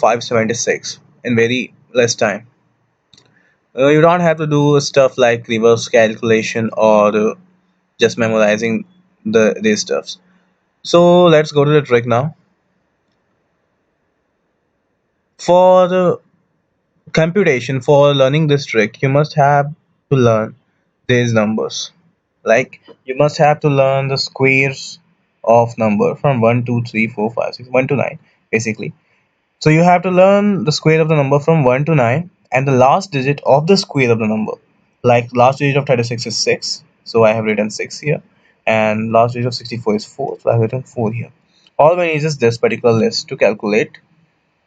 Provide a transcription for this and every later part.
576 in very less time. You don't have to do stuff like reverse calculation or just memorizing these stuffs. So let's go to the trick now. For the computation, for learning this trick, you must have to learn these numbers. Like you must have to learn the squares of number from 1, 2, 3, 4, 5, 6, 1 to 9, basically. So you have to learn the square of the number from 1 to 9 and the last digit of the square of the number. Like last digit of 36 is 6, so I have written 6 here. And last digit of 64 is 4, so I have written 4 here. All we need is this particular list to calculate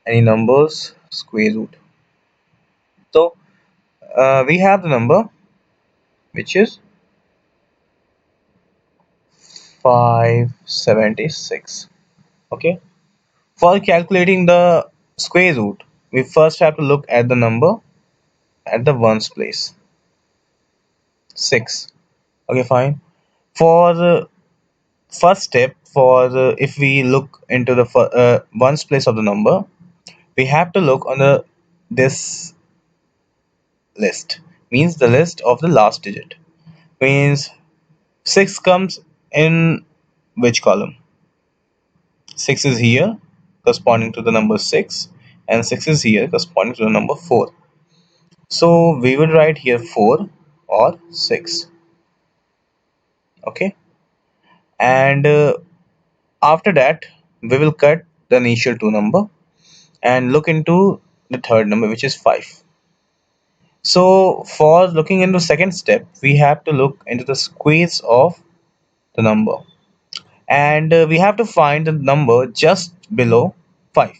any numbers square root. So we have the number which is 576. Okay. For calculating the square root, we first have to look at the number at the ones place. 6. Okay, fine. For the first step, for the if we look into the ones place of the number, we have to look on the this list. Means the list of the last digit. Means 6 comes in which column? 6 is here corresponding to the number 6 and 6 is here corresponding to the number 4. So we would write here 4 or 6. Okay, and after that we will cut the initial two number and look into the third number which is 5. So for looking into second step we have to look into the squares of the number and we have to find the number just below 5.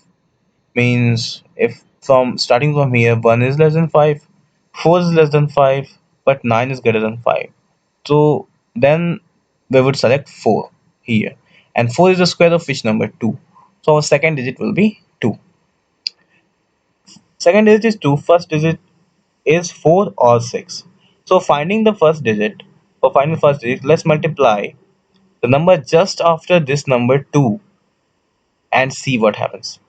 Means if from starting from here 1 is less than 5, 4 is less than 5, but 9 is greater than 5. So then we would select 4 here, and 4 is the square of which number? 2. So our second digit will be 2. Second digit is 2, first digit is 4 or 6. So finding the first digit, for finding the first digit, let's multiply the number just after this number 2 and see what happens.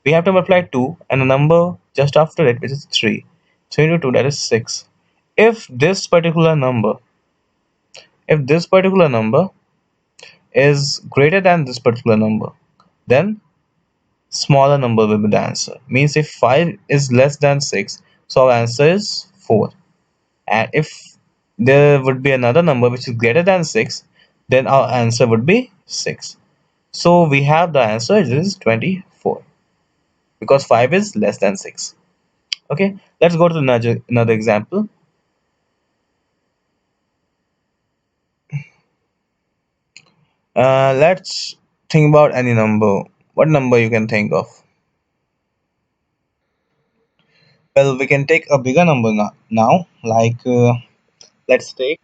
We have to multiply 2 and the number just after it, which is 3. 3 into 2, that is 6. If this particular number, if this particular number is greater than this particular number, then smaller number will be the answer. Means if 5 is less than 6, so our answer is 4. And if there would be another number which is greater than 6, then our answer would be 6. So we have the answer, it is 24, because 5 is less than 6. Okay, let's go to another example. Let's think about any number. What number you can think of? Well, we can take a bigger number now, like let's take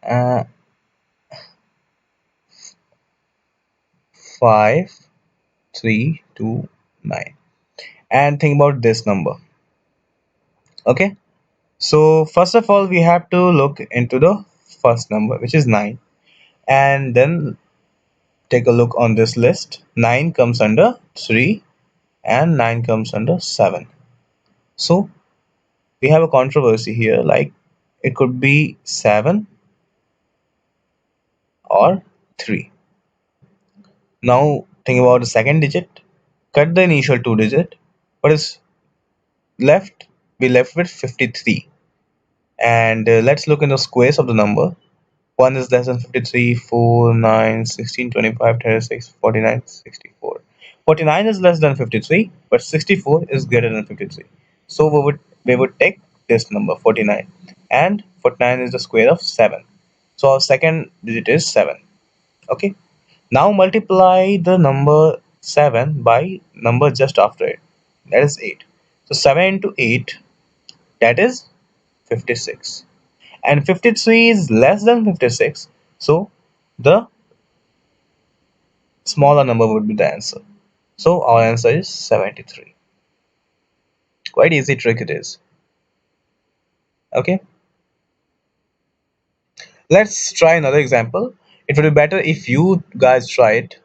uh, 5, 3, 2, 9, and think about this number. Okay, so first of all, we have to look into the first number, which is 9, and then take a look on this list. 9 comes under 3, and 9 comes under 7. So we have a controversy here, like it could be 7 or 3. Now think about the second digit, cut the initial two digit. What is left? We left with 53. And let's look in the squares of the number. 1 is less than 53, 4, 9, 16, 25, 36, 49, 64. 49 is less than 53, but 64 is greater than 53. So we would take this number 49, and 49 is the square of 7. So our second digit is 7. Okay. Now multiply the number 7 by number just after it, that is 8. So 7 into 8, that is 56. And 53 is less than 56, so the smaller number would be the answer. So our answer is 73. Quite easy trick it is. Okay, let's try another example. It would be better if you guys try it.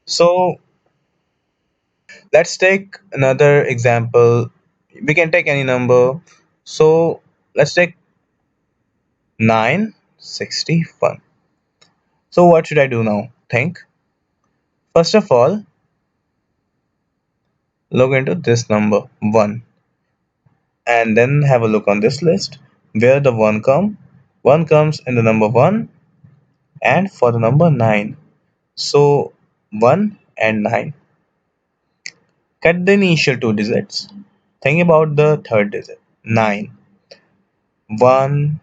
So Let's take another example. We can take any number. So let's take 961. So what should I do now? Think. First of all, look into this number 1 and then have a look on this list where the 1 come. 1 comes in the number 1 and for the number 9. So 1 and 9. Cut the initial two digits. Think about the third digit. 9. 1,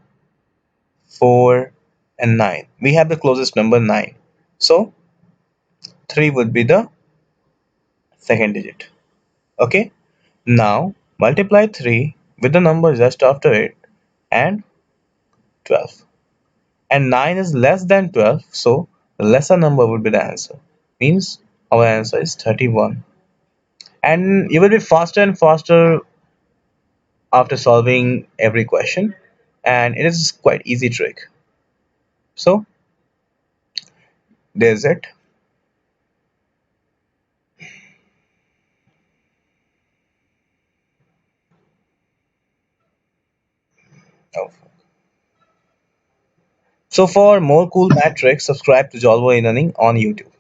4 and 9. We have the closest number 9. So 3 would be the second digit. Okay. Now multiply 3 with the number just after it and 12. And 9 is less than 12, so the lesser number would be the answer. Means our answer is 31. And you will be faster and faster after solving every question, and it is quite easy trick. So there's it. Oh. So for more cool math tricks, subscribe to Jolvo e-learning on YouTube.